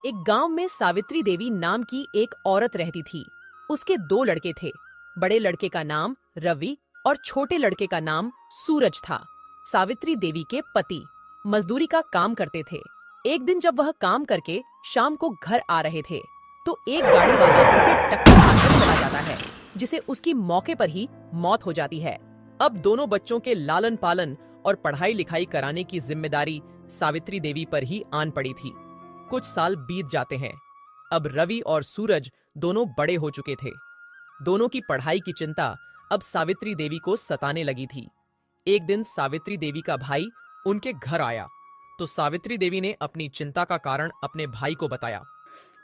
एक गांव में सावित्री देवी नाम की एक औरत रहती थी। उसके दो लड़के थे। बड़े लड़के का नाम रवि और छोटे लड़के का नाम सूरज था। सावित्री देवी के पति मजदूरी का काम करते थे। एक दिन जब वह काम करके शाम को घर आ रहे थे तो एक गाड़ी वाला उसे टक्कर मारकर चला जाता है, जिसे उसकी मौके पर ही मौत हो जाती है। अब दोनों बच्चों के लालन पालन और पढ़ाई लिखाई कराने की जिम्मेदारी सावित्री देवी पर ही आन पड़ी थी। कुछ साल बीत जाते हैं। अब रवि और सूरज दोनों बड़े हो चुके थे। दोनों की पढ़ाई की चिंता अब सावित्री देवी को सताने लगी थी। एक दिन सावित्री देवी का भाई उनके घर आया तो सावित्री देवी ने अपनी चिंता का कारण अपने भाई को बताया।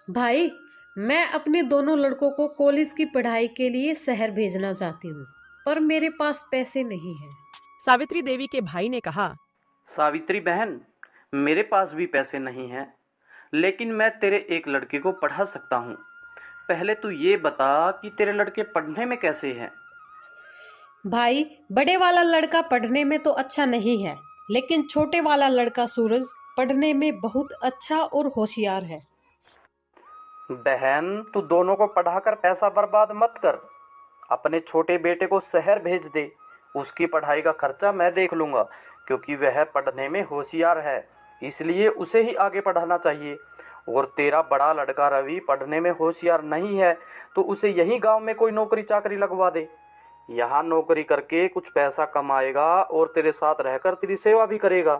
भाई, मैं अपने दोनों लड़कों को कॉलेज की पढ़ाई के लिए शहर भेजना चाहती हूँ, पर मेरे पास पैसे नहीं हैं। सावित्री देवी के भाई ने कहा, सावित्री बहन, मेरे पास भी पैसे नहीं हैं, लेकिन मैं तेरे एक लड़के को पढ़ा सकता हूँ। पहले तू ये बता कि तेरे लड़के पढ़ने में कैसे हैं? भाई, बड़े वाला लड़का पढ़ने में तो अच्छा नहीं है, लेकिन छोटे वाला लड़का सूरज पढ़ने में बहुत अच्छा और होशियार है। बहन, तू दोनों को पढ़ाकर पैसा बर्बाद मत कर। अपने छोटे बेटे को शहर भेज दे। उसकी पढ़ाई का खर्चा मैं देख लूँगा, क्योंकि वह पढ़ने में होशियार है, इसलिए उसे ही आगे पढ़ाना चाहिए। और तेरा बड़ा लड़का रवि पढ़ने में होशियार नहीं है, तो उसे यहीं गांव में कोई नौकरी चाकरी लगवा दे। यहाँ नौकरी करके कुछ पैसा कमाएगा और तेरे साथ रहकर तेरी सेवा भी करेगा।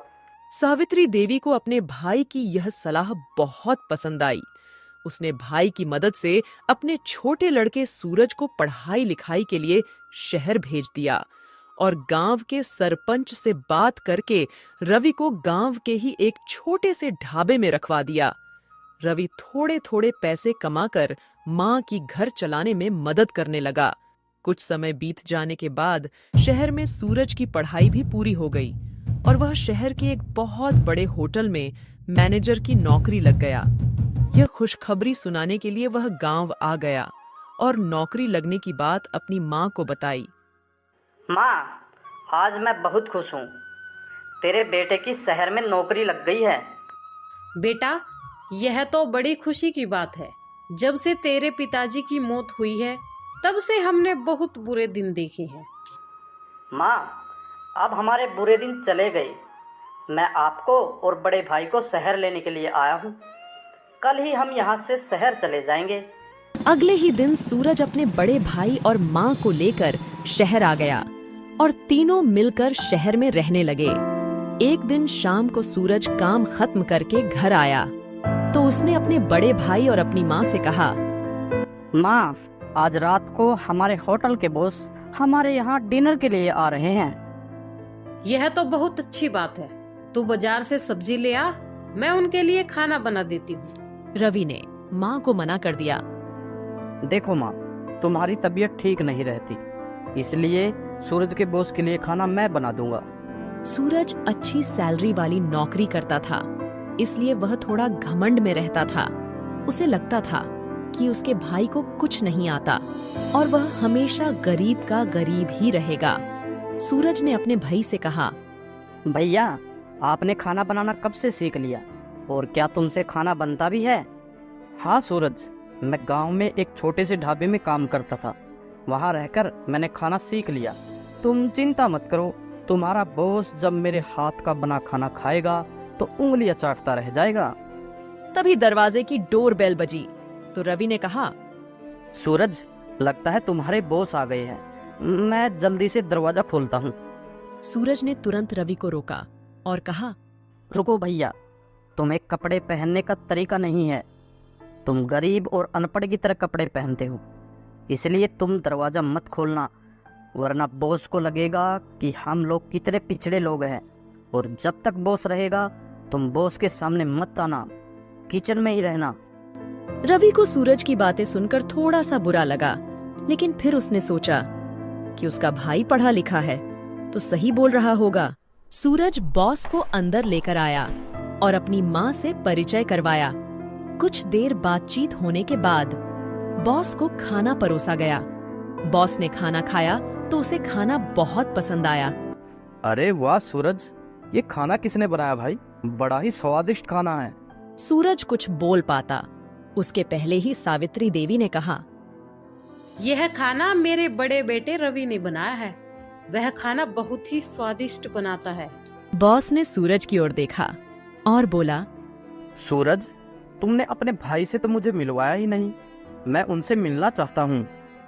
सावित्री देवी को अपने भाई की यह सलाह बहुत पसंद आई। उसने भाई की मदद से अपने छोटे लड़के सूरज को पढ़ाई लिखाई के लिए शहर भेज दिया और गांव के सरपंच से बात करके रवि को गांव के ही एक छोटे से ढाबे में रखवा दिया। रवि थोड़े थोड़े पैसे कमाकर मां की घर चलाने में मदद करने लगा। कुछ समय बीत जाने के बाद शहर में सूरज की पढ़ाई भी पूरी हो गई और वह शहर के एक बहुत बड़े होटल में मैनेजर की नौकरी लग गया। यह खुशखबरी सुनाने के लिए वह गांव आ गया और नौकरी लगने की बात अपनी मां को बताई। माँ, आज मैं बहुत खुश हूँ। तेरे बेटे की शहर में नौकरी लग गई है। बेटा, यह तो बड़ी खुशी की बात है। जब से तेरे पिताजी की मौत हुई है, तब से हमने बहुत बुरे दिन देखे हैं। माँ, अब हमारे बुरे दिन चले गए। मैं आपको और बड़े भाई को शहर लेने के लिए आया हूँ। कल ही हम यहाँ से शहर चले जाएंगे। अगले ही दिन सूरज अपने बड़े भाई और मां को लेकर शहर आ गया और तीनों मिलकर शहर में रहने लगे। एक दिन शाम को सूरज काम खत्म करके घर आया तो उसने अपने बड़े भाई और अपनी मां से कहा, माँ, आज रात को हमारे होटल के बॉस हमारे यहाँ डिनर के लिए आ रहे हैं। यह तो बहुत अच्छी बात है। तू बाजार से सब्जी ले आ, मैं उनके लिए खाना बना देती हूँ। रवि ने मां को मना कर दिया। देखो माँ, तुम्हारी तबीयत ठीक नहीं रहती, इसलिए सूरज के बॉस के लिए खाना मैं बना दूंगा। सूरज अच्छी सैलरी वाली नौकरी करता था, इसलिए वह थोड़ा घमंड में रहता था। उसे लगता था कि उसके भाई को कुछ नहीं आता और वह हमेशा गरीब का गरीब ही रहेगा। सूरज ने अपने भाई से कहा, भैया, आपने खाना बनाना कब से सीख लिया और क्या तुमसे खाना बनता भी है? हाँ सूरज, मैं गांव में एक छोटे से ढाबे में काम करता था। वहाँ रहकर मैंने खाना सीख लिया। तुम चिंता मत करो, तुम्हारा बॉस जब मेरे हाथ का बना खाना खाएगा तो उंगलियां चाटता रह जाएगा। तभी दरवाजे की डोरबेल बजी तो रवि ने कहा, सूरज, लगता है तुम्हारे बॉस आ गए हैं। मैं जल्दी से दरवाजा खोलता हूँ। सूरज ने तुरंत रवि को रोका और कहा, रुको भैया, तुम्हें कपड़े पहनने का तरीका नहीं है। तुम गरीब और अनपढ़ की तरह कपड़े पहनते हो, इसलिए तुम दरवाज़ा मत खोलना, वरना बॉस को लगेगा कि हम लोग कितने पिछड़े लोग हैं। और जब तक बॉस रहेगा तुम बॉस के सामने मत आना, किचन में ही रहना। रवि को सूरज की बातें सुनकर थोड़ा सा बुरा लगा, लेकिन फिर उसने सोचा कि उसका भाई पढ़ा लिखा है तो सही बोल रहा होगा। सूरज बॉस को अंदर लेकर आया और अपनी मां से परिचय करवाया। कुछ देर बातचीत होने के बाद बॉस को खाना परोसा गया। बॉस ने खाना खाया तो उसे खाना बहुत पसंद आया। अरे वाह सूरज, ये खाना किसने बनाया भाई? बड़ा ही स्वादिष्ट खाना है। सूरज कुछ बोल पाता उसके पहले ही सावित्री देवी ने कहा, यह खाना मेरे बड़े बेटे रवि ने बनाया है। वह खाना बहुत ही स्वादिष्ट बनाता है। बॉस ने सूरज की ओर देखा और बोला, सूरज, तुमने अपने भाई से तो मुझे मिलवाया ही नहीं। मैं उनसे मिलना चाहता हूँ।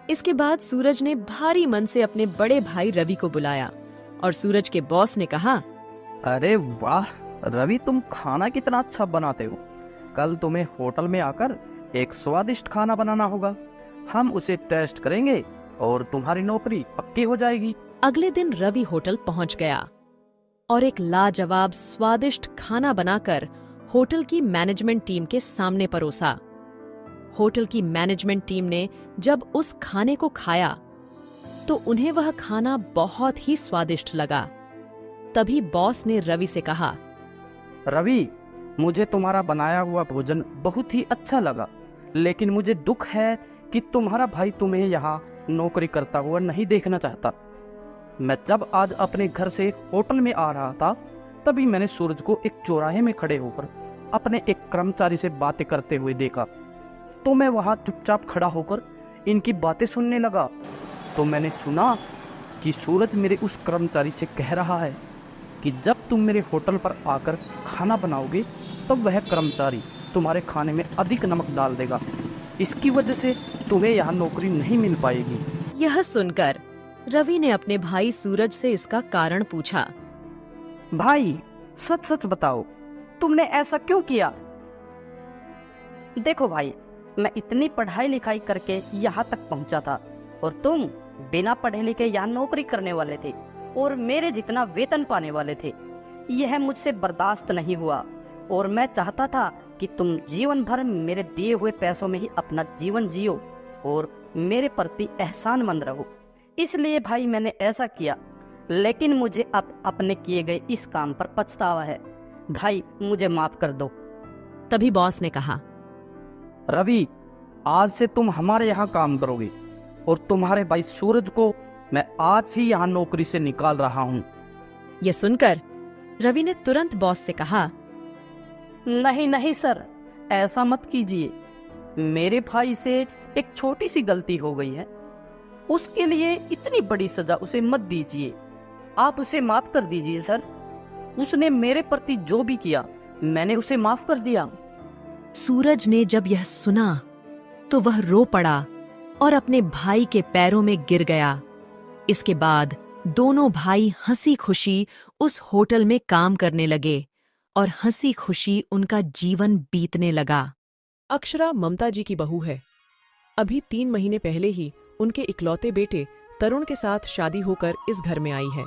इसके बाद सूरज ने भारी मन से अपने बड़े भाई रवि को बुलाया और सूरज के बॉस ने कहा, अरे वाह रवि, तुम खाना कितना अच्छा बनाते हो। कल तुम्हें होटल में आकर एक स्वादिष्ट खाना बनाना होगा। हम उसे टेस्ट करेंगे और तुम्हारी नौकरी पक्की हो जाएगी। अगले दिन रवि होटल पहुंच गया और एक लाजवाब स्वादिष्ट खाना बनाकर होटल की मैनेजमेंट टीम के सामने परोसा। होटल की मैनेजमेंट टीम ने जब उस खाने को खाया तो उन्हें वह खाना बहुत ही स्वादिष्ट लगा। तभी बॉस ने रवि से कहा, रवि, मुझे तुम्हारा बनाया हुआ भोजन बहुत ही अच्छा लगा, लेकिन मुझे दुख है कि तुम्हारा भाई तुम्हें यहाँ नौकरी करता हुआ नहीं देखना चाहता। मैं जब आज अपने घर से होटल में आ रहा था तभी मैंने सूरज को एक चौराहे में खड़े होकर अपने एक कर्मचारी से बातें करते हुए देखा। तो मैं वहाँ चुपचाप खड़ा होकर इनकी बातें सुनने लगा। तो मैंने सुना कि सूरज मेरे उस कर्मचारी से कह रहा है कि जब तुम मेरे होटल पर आकर खाना बनाओगे तब वह कर्मचारी तुम्हारे खाने में अधिक नमक डाल देगा। इसकी वजह से तुम्हें यहाँ नौकरी नहीं मिल पाएगी। यह सुनकर रवि ने अपने भाई सूरज से इसका कारण पूछा। भाई, सच सच बताओ, तुमने ऐसा क्यों किया? देखो भाई, मैं इतनी पढ़ाई लिखाई करके यहाँ तक पहुँचा था और तुम बिना पढ़े लिखे यहाँ नौकरी करने वाले थे और मेरे जितना वेतन पाने वाले थे। यह मुझसे बर्दाश्त नहीं हुआ और मैं चाहता था कि तुम जीवन भर मेरे दिए हुए पैसों में ही अपना जीवन जियो और मेरे प्रति एहसानमंद रहो। इसलिए भाई मैंने ऐसा किया, लेकिन मुझे अब अपने किए गए इस काम पर पछतावा है। भाई, मुझे माफ कर दो। तभी बॉस ने कहा, रवि, आज से तुम हमारे यहाँ काम करोगे और तुम्हारे भाई सूरज को मैं आज ही यहाँ नौकरी से निकाल रहा हूँ। यह सुनकर रवि ने तुरंत बॉस से कहा, नहीं नहीं सर, ऐसा मत कीजिए। मेरे भाई से एक छोटी सी गलती हो गई है, उसके लिए इतनी बड़ी सजा उसे मत दीजिए। आप उसे माफ कर दीजिए सर। उसने मेरे प्रति जो भी किया मैंने उसे माफ कर दिया। सूरज ने जब यह सुना तो वह रो पड़ा और अपने भाई के पैरों में गिर गया। इसके बाद दोनों भाई हंसी खुशी उस होटल में काम करने लगे और हंसी खुशी उनका जीवन बीतने लगा। अक्षरा ममता जी की बहू है। अभी 3 महीने पहले ही उनके इकलौते बेटे तरुण के साथ शादी होकर इस घर में आई है,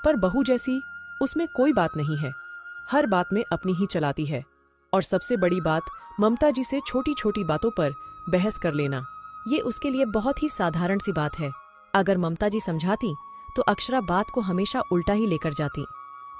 पर बहू जैसी उसमें कोई बात नहीं है। हर बात में अपनी ही चलाती है और सबसे बड़ी बात, ममता जी से छोटी छोटी बातों पर बहस कर लेना, ये उसके लिए बहुत ही साधारण सी बात है। अगर ममता जी समझाती तो अक्षरा बात को हमेशा उल्टा ही लेकर जाती।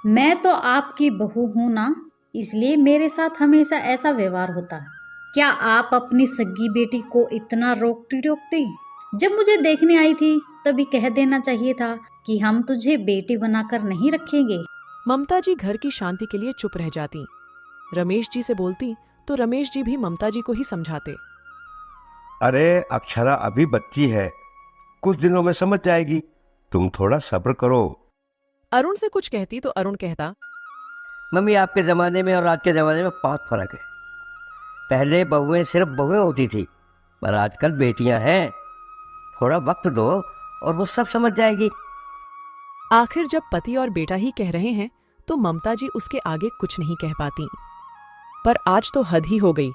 मैं तो आपकी बहू हूँ ना, इसलिए मेरे साथ हमेशा ऐसा व्यवहार होता है। क्या आप अपनी सगी बेटी को इतना रोकती टोकती? जब मुझे देखने आई थी तभी कह देना चाहिए था कि हम तुझे बेटी बनाकर नहीं रखेंगे। ममता जी घर की शांति के लिए चुप रह जाती। रमेश जी से बोलती तो रमेश जी भी ममता जी को ही समझाते। अरे अक्षरा अभी बच्ची है, कुछ दिनों में समझ जाएगी, तुम थोड़ा सब्र करो। अरुण से कुछ कहती तो अरुण कहता, मम्मी, आपके ज़माने में और आज के ज़माने में बहुत फ़र्क है। पहले बहुएं सिर्फ बहुएं होती थी, पर आजकल बेटियां हैं। थोड़ा वक्त दो और वो सब समझ जाएगी। आखिर जब पति और बेटा ही कह रहे हैं तो ममता जी उसके आगे कुछ नहीं कह पाती। पर आज तो हद ही हो गई।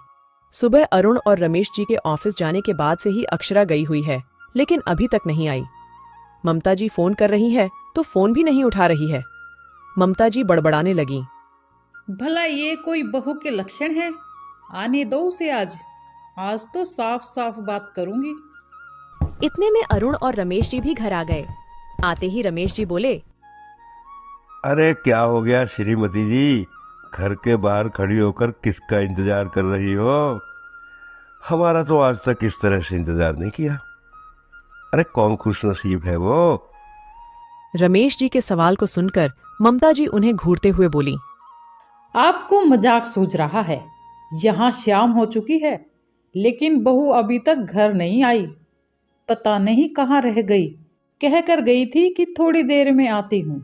सुबह अरुण और रमेश जी के ऑफिस जाने के बाद से ही अक्षरा गई हुई है, लेकिन अभी तक नहीं आई। ममता जी फोन कर रही है तो फोन भी नहीं उठा रही है। ममता जी बड़बड़ाने लगी, भला ये कोई बहू के लक्षण है? आने दो उसे आज तो साफ साफ बात करूंगी। इतने में अरुण और रमेश जी भी घर आ गए। आते ही रमेश जी बोले, अरे क्या हो गया श्रीमती जी, घर के बाहर खड़ी होकर किसका इंतजार कर रही हो? हमारा तो आज तक इस तरह से इंतजार नहीं किया। अरे कौन खुश नसीब है वो? रमेश जी के सवाल को सुनकर ममता जी उन्हें घूरते हुए बोली, आपको मजाक सूझ रहा है, यहाँ शाम हो चुकी है, लेकिन बहू अभी तक घर नहीं आई। पता नहीं कहाँ रह गई। कह कर गई थी कि थोड़ी देर में आती हूँ।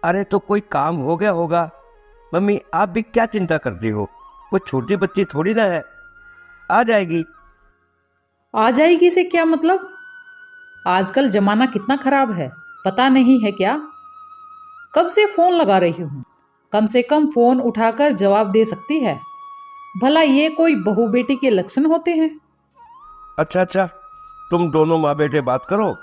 अरे तो कोई काम हो गया होगा। मम्मी आप भी क्या चिंता करती हो, वो छोटी बच्ची थोड़ी ना है, आ जाएगी। आ जाएगी से क्या मतलब? आजकल जमाना कितना खराब है, पता नहीं है क्या? कब से फोन लगा रही हूँ, कम से कम फोन उठाकर जवाब दे सकती है। भला ये कोई बहू बेटी के लक्षण होते हैं? अच्छा अच्छा, तुम दोनों माँ बेटे बात करो,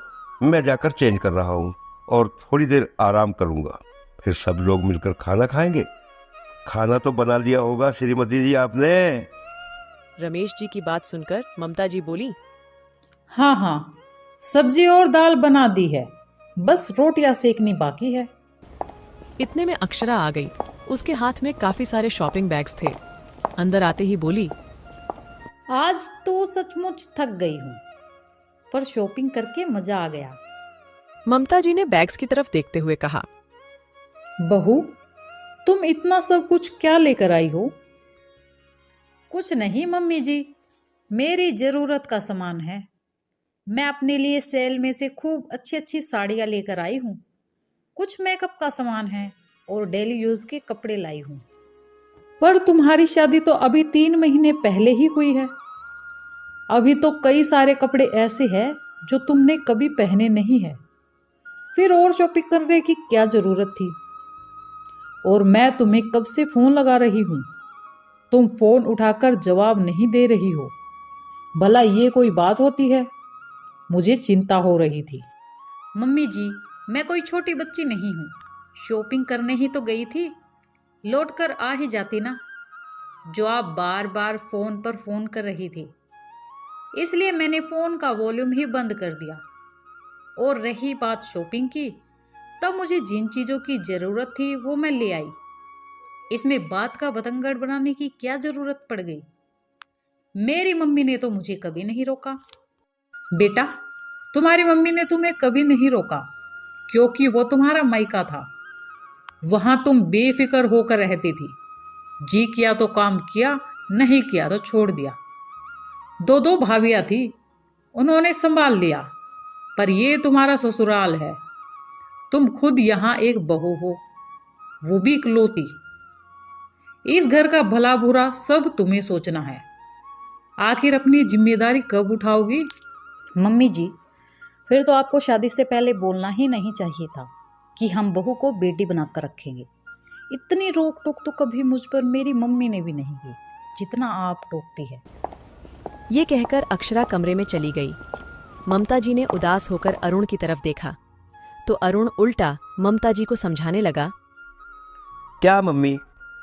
मैं जाकर चेंज कर रहा हूँ और थोड़ी देर आराम करूँगा। फिर सब लोग मिलकर खाना खाएंगे। खाना तो बना लिया होगा श्रीमती जी आपने? रमेश जी की बात सुनकर ममता जी बोली, हाँ हाँ, सब्जी और दाल बना दी है, बस रोटियां सेकनी बाकी है। इतने में अक्षरा आ गई। उसके हाथ में काफी सारे शॉपिंग बैग्स थे। अंदर आते ही बोली, आज तो सचमुच थक गई हूँ, पर शॉपिंग करके मजा आ गया। ममता जी ने बैग्स की तरफ देखते हुए कहा, बहू, तुम इतना सब कुछ क्या लेकर आई हो? कुछ नहीं मम्मी जी, मेरी जरूरत का सामान है। मैं अपने लिए सेल में से खूब अच्छी अच्छी साड़ियाँ लेकर आई हूँ। कुछ मेकअप का सामान है और डेली यूज के कपड़े लाई हूँ। पर तुम्हारी शादी तो अभी 3 महीने पहले ही हुई है। अभी तो कई सारे कपड़े ऐसे हैं जो तुमने कभी पहने नहीं है। फिर और शॉपिंग करने की क्या जरूरत थी? और मैं तुम्हें कब से फोन लगा रही हूँ, तुम फोन उठाकर जवाब नहीं दे रही हो। भला ये कोई बात होती है? मुझे चिंता हो रही थी। मम्मी जी, मैं कोई छोटी बच्ची नहीं हूँ। शॉपिंग करने ही तो गई थी, लौट कर आ ही जाती ना। जो आप बार बार फोन पर फोन कर रही थी, इसलिए मैंने फोन का वॉल्यूम ही बंद कर दिया। और रही बात शॉपिंग की, तब मुझे जिन चीज़ों की ज़रूरत थी वो मैं ले आई। इसमें बात का बतंगड़ बनाने की क्या ज़रूरत पड़ गई? मेरी मम्मी ने तो मुझे कभी नहीं रोका। बेटा, तुम्हारी मम्मी ने तुम्हें कभी नहीं रोका, क्योंकि वो तुम्हारा मायका था। वहां तुम बेफिक्र होकर रहती थी। जी किया तो काम किया, नहीं किया तो छोड़ दिया। 2 भाभियां थी, उन्होंने संभाल लिया। पर ये तुम्हारा ससुराल है। तुम खुद यहाँ एक बहू हो, वो भी इकलौती। इस घर का भला बुरा सब तुम्हें सोचना है। आखिर अपनी जिम्मेदारी कब उठाओगी? मम्मी जी, फिर तो आपको शादी से पहले बोलना ही नहीं चाहिए था कि हम बहू को बेटी बनाकर रखेंगे। इतनी रोक टोक तो कभी मुझ पर मेरी मम्मी ने भी नहीं की, जितना आप टोकती है। ये कहकर अक्षरा कमरे में चली गई। ममता जी ने उदास होकर अरुण की तरफ देखा तो अरुण उल्टा ममता जी को समझाने लगा, क्या मम्मी,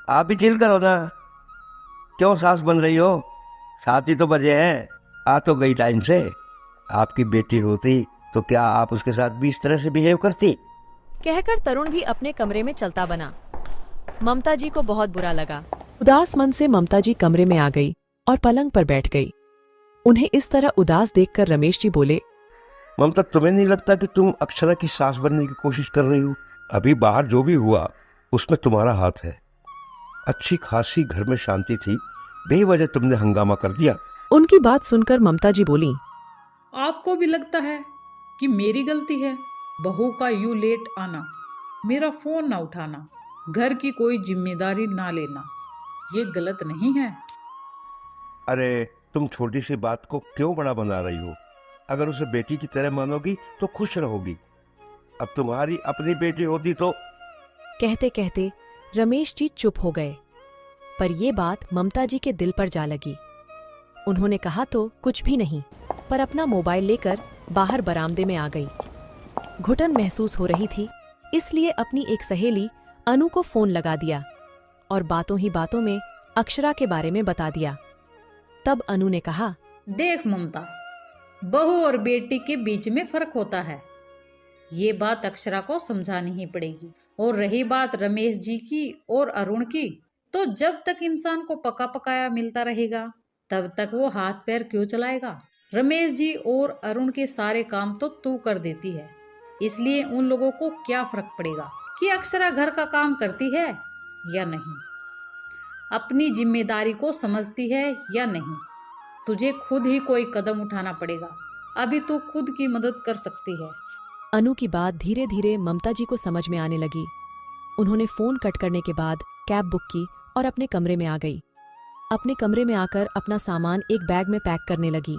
आप भी चिल करो ना, क्यों सास बन रही हो? 7 ही तो बजे हैं, आ तो गई टाइम से। आपकी बेटी होती तो क्या आप उसके साथ भी इस तरह से बिहेव करती? कहकर तरुण भी अपने कमरे में चलता बना। ममता जी को बहुत बुरा लगा। उदास मन से ममता जी कमरे में आ गई और पलंग पर बैठ गई। उन्हें इस तरह उदास देखकर रमेश जी बोले, ममता, तुम्हें नहीं लगता कि तुम अक्षरा की सास बनने की कोशिश कर रही हो? अभी बाहर जो भी हुआ उसमें तुम्हारा हाथ है। अच्छी खासी घर में शांति थी, बेवजह तुमने हंगामा कर दिया। उनकी बात सुनकर ममता जी बोली, आपको भी लगता है कि मेरी गलती है? बहू का यूं लेट आना, मेरा फोन ना उठाना, घर की कोई जिम्मेदारी ना लेना, ये गलत नहीं है? अरे तुम छोटी सी बात को क्यों बड़ा बना रही हो? अगर उसे बेटी की तरह मानोगी तो खुश रहोगी। अब तुम्हारी अपनी बेटी होती तो। कहते कहते रमेश जी चुप हो गए। पर ये बात ममता जी के दिल पर जा लगी। उन्होंने कहा तो कुछ भी नहीं, पर अपना मोबाइल लेकर बाहर बरामदे में आ गई। घुटन महसूस हो रही थी, इसलिए अपनी एक सहेली अनु को फोन लगा दिया और बातों ही बातों में अक्षरा के बारे में बता दिया। तब अनु ने कहा, देख ममता, बहू और बेटी के बीच में फर्क होता है। ये बात अक्षरा को समझानी ही पड़ेगी। और रही बात रमेश जी की और अरुण की, तो जब तक इंसान को पका पकाया मिलता रहेगा तब तक वो हाथ पैर क्यों चलाएगा? रमेश जी और अरुण के सारे काम तो तू कर देती है, इसलिए उन लोगों को क्या फर्क पड़ेगा कि अक्षरा घर का काम करती है या नहीं। अपनी जिम्मेदारी को समझती है या नहीं? तुझे खुद ही कोई कदम उठाना पड़ेगा। अभी तू खुद की मदद कर सकती है। अनु की बात धीरे धीरे ममता जी को समझ में आने लगी। उन्होंने फोन कट करने के बाद कैब बुक की और अपने कमरे में आ गई। अपने कमरे में आकर अपना सामान एक बैग में पैक करने लगी।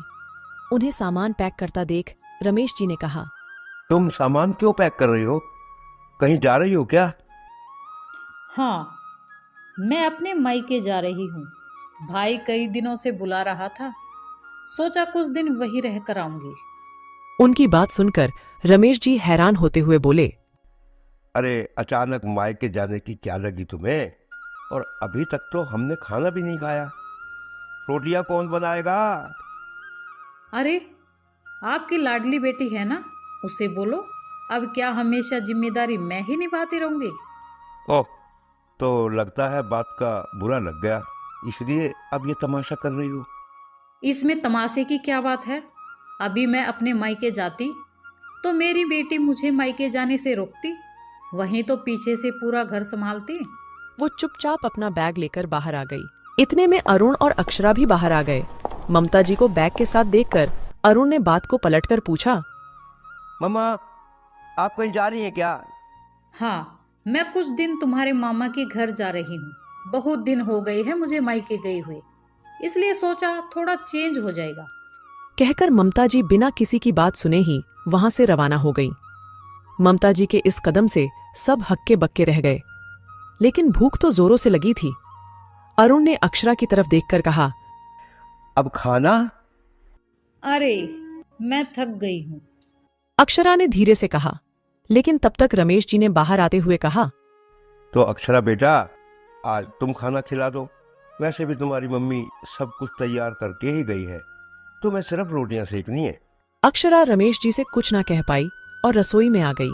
उन्हें सामान पैक करता देख रमेश जी ने कहा, तुम सामान क्यों पैक कर रही हो? कहीं जा रही हो क्या? हाँ, मैं अपने मायके जा रही हूँ। भाई कई दिनों से बुला रहा था, सोचा कुछ दिन वही रह कर आऊंगी। उनकी बात सुनकर रमेश जी हैरान होते हुए बोले, अरे अचानक मायके जाने की क्या लगी तुम्हें? और अभी तक तो हमने खाना भी नहीं खाया। रोटियां कौन बनाएगा? अरे, आपकी लाडली बेटी है ना, उसे बोलो। अब क्या हमेशा जिम्मेदारी मैं ही निभाती रहूंगी? ओह, तो लगता है बात का बुरा लग गया, इसलिए अब ये तमाशा कर रही हो। इसमें तमाशे की क्या बात है? अभी मैं अपने मायके जाती तो मेरी बेटी मुझे मायके जाने से रोकती, वहीं तो पीछे से पूरा घर संभालती। वो चुपचाप अपना बैग लेकर बाहर आ गई। इतने में अरुण और अक्षरा भी बाहर आ गए। ममता जी को बैग के साथ देखकर अरुण ने बात को पलटकर पूछा, मम्मा, आप कहीं जा रही हैं क्या? हाँ, मैं कुछ दिन तुम्हारे मामा के घर जा रही हूँ। बहुत दिन हो गए हैं मुझे मायके गए हुए, इसलिए सोचा थोड़ा चेंज हो जाएगा। कहकर ममता जी बिना किसी की बात सुने ही वहां से रवाना हो गई। ममता जी के इस कदम से सब हक्के बक्के रह गए, लेकिन भूख तो जोरों से लगी थी। अरुण ने अक्षरा की तरफ देखकर कहा, अब खाना? अरे, मैं थक गई हूँ। अक्षरा ने धीरे से कहा, लेकिन तब तक रमेश जी ने बाहर आते हुए कहा, तो अक्षरा बेटा, आज तुम खाना खिला दो। वैसे भी तुम्हारी मम्मी सब कुछ तैयार करके ही गई है, तुम्हें सिर्फ रोटियां सेकनी है। अक्षरा रमेश जी से कुछ ना कह पाई और रसोई में आ गई।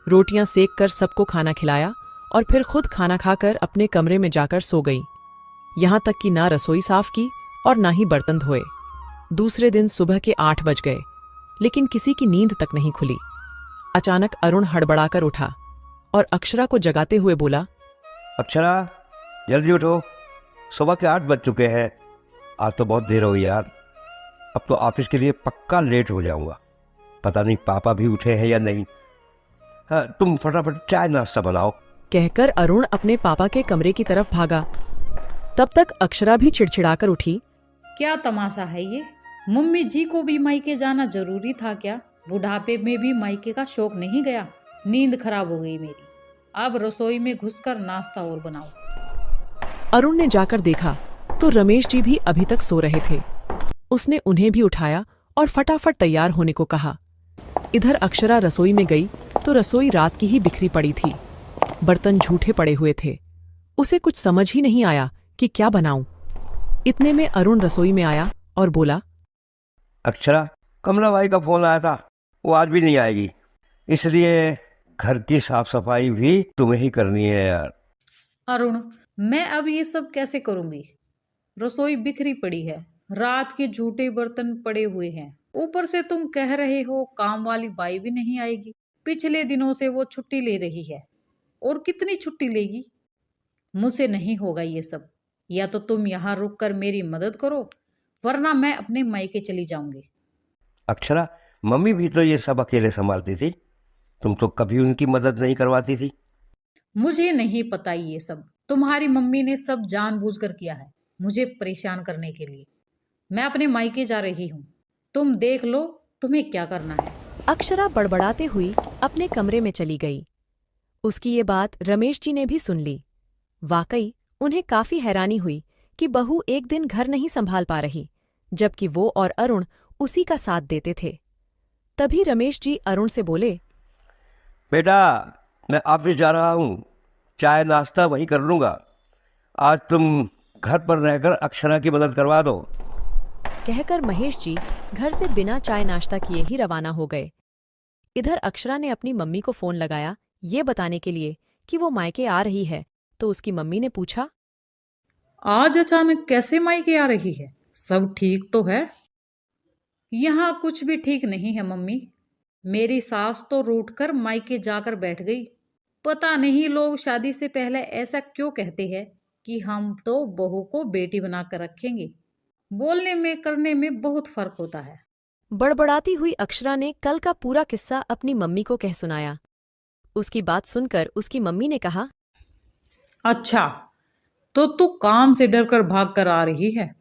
रोटियां सेक कर सबको खाना खिलाया और फिर खुद खाना खाकर अपने कमरे में जाकर सो गई। यहां तक कि ना रसोई साफ की और ना ही बर्तन धोए। दूसरे दिन सुबह के 8 बज गए, लेकिन किसी की नींद तक नहीं खुली। अचानक अरुण हड़बड़ाकर उठा और अक्षरा को जगाते हुए बोला, अक्षरा, जल्दी उठो, सुबह के 8 बज चुके हैं। आज तो बहुत देर हो गई यार, अब तो ऑफिस के लिए पक्का लेट हो जाऊंगा। पता नहीं पापा भी उठे हैं या नहीं। हाँ, तुम फटाफट चाय नाश्ता बनाओ। कहकर अरुण अपने पापा के कमरे की तरफ भागा। तब तक अक्षरा भी चिड़चिड़ाकर उठी। क्या तमाशा है ये? मम्मी जी को भी मायके जाना जरूरी था क्या? बुढ़ापे में भी मायके का शौक नहीं गया? नींद खराब हो गई मेरी। अब रसोई में घुसकर नाश्ता और बनाओ। अरुण ने जाकर देखा तो रमेश जी भी अभी तक सो रहे थे। उसने उन्हें भी उठाया और फटाफट तैयार होने को कहा। इधर अक्षरा रसोई में गई तो रसोई रात की ही बिखरी पड़ी थी। बर्तन झूठे पड़े हुए थे। उसे कुछ समझ ही नहीं आया कि क्या बनाऊं। इतने में अरुण रसोई में आया और बोला, अक्षरा, कमला भाई का फोन आया था, वो आज भी नहीं आएगी, इसलिए घर की साफ सफाई भी तुम्हें ही करनी है यार। अरुण, मैं अब ये सब कैसे करूंगी? रसोई बिखरी पड़ी है, रात के झूठे बर्तन पड़े हुए हैं, ऊपर से तुम कह रहे हो काम वाली बाई भी नहीं आएगी। पिछले दिनों से वो छुट्टी ले रही है, और कितनी छुट्टी लेगी? मुझसे नहीं होगा ये सब। या तो तुम यहाँ रुक कर मेरी मदद करो, वरना मैं अपने मायके चली जाऊंगी। अक्षरा, मम्मी भी तो ये सब अकेले संभालती थी, तुम तो कभी उनकी मदद नहीं करवाती थी। मुझे नहीं पता ये सब। तुम्हारी मम्मी ने सब जानबूझकर किया है, मुझे परेशान करने के लिए। मैं अपने मायके जा रही हूँ, तुम देख लो तुम्हें क्या करना है। अक्षरा बड़बड़ाते हुई अपने कमरे में चली गई। उसकी ये बात रमेश जी ने भी सुन ली। वाकई उन्हें काफी हैरानी हुई कि बहू एक दिन घर नहीं संभाल पा रही, जबकि वो और अरुण उसी का साथ देते थे। तभी रमेश जी अरुण से बोले, बेटा, मैं ऑफिस जा रहा हूँ, चाय नाश्ता वहीं कर लूँगा। आज तुम घर पर रहकर अक्षरा की मदद करवा दो। कहकर महेश जी घर से बिना चाय नाश्ता किए ही रवाना हो गए। इधर अक्षरा ने अपनी मम्मी को फोन लगाया ये बताने के लिए कि वो मायके आ रही है, तो उसकी मम्मी ने पूछा, आज अचानक कैसे मायके आ रही है? सब ठीक तो है? यहाँ कुछ भी ठीक नहीं है मम्मी। मेरी सास तो रूठकर मायके जाकर बैठ गई। पता नहीं लोग शादी से पहले ऐसा क्यों कहते हैं कि हम तो बहू को बेटी बनाकर रखेंगे। बोलने में करने में बहुत फर्क होता है। बड़बड़ाती हुई अक्षरा ने कल का पूरा किस्सा अपनी मम्मी को कह सुनाया। उसकी बात सुनकर उसकी मम्मी ने कहा, अच्छा, तो तू काम से डर कर भाग कर आ रही है।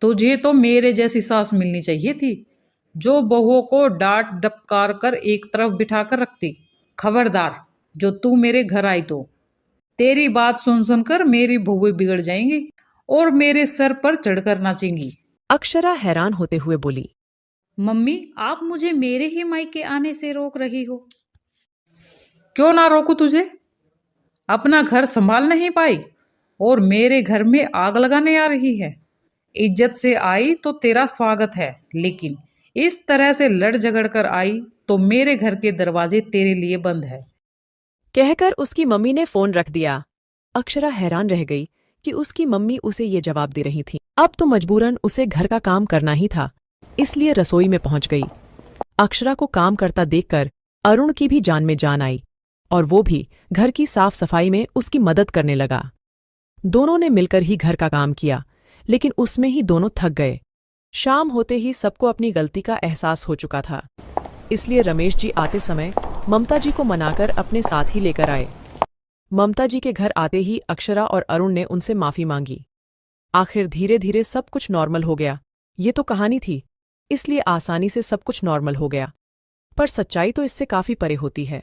तुझे तो मेरे जैसी सास मिलनी चाहिए थी, जो बहुओं को डांट डपकार कर एक तरफ बिठा कर रखती। खबरदार, जो तू मेरे घर आई तो तेरी बात सुन सुनकर मेरी बहुएं बिगड़ जाएंगी और मेरे सर पर चढ़कर नाचेंगी। अक्षरा हैरान होते हुए बोली, मम्मी, आप मुझे मेरे ही मायके आने से रोक रही हो। क्यों ना रोकूं तुझे? अपना घर संभाल नहीं पाई और मेरे घर में आग लगाने आ रही है। इज्जत से आई तो तेरा स्वागत है, लेकिन इस तरह से लड़ झगड़ कर आई तो मेरे घर के दरवाजे तेरे लिए बंद है। कहकर उसकी मम्मी ने फोन रख दिया। अक्षरा हैरान रह गई कि उसकी मम्मी उसे ये जवाब दे रही थी। अब तो मजबूरन उसे घर का काम करना ही था, इसलिए रसोई में पहुंच गई। अक्षरा को काम करता देखकर अरुण की भी जान में जान आई और वो भी घर की साफ सफाई में उसकी मदद करने लगा। दोनों ने मिलकर ही घर का काम किया, लेकिन उसमें ही दोनों थक गए। शाम होते ही सबको अपनी गलती का एहसास हो चुका था, इसलिए रमेश जी आते समय ममता जी को मनाकर अपने साथ ही लेकर आए। ममता जी के घर आते ही अक्षरा और अरुण ने उनसे माफी मांगी। आखिर धीरे धीरे सब कुछ नॉर्मल हो गया। ये तो कहानी थी, इसलिए आसानी से सब कुछ नॉर्मल हो गया, पर सच्चाई तो इससे काफी परे होती है।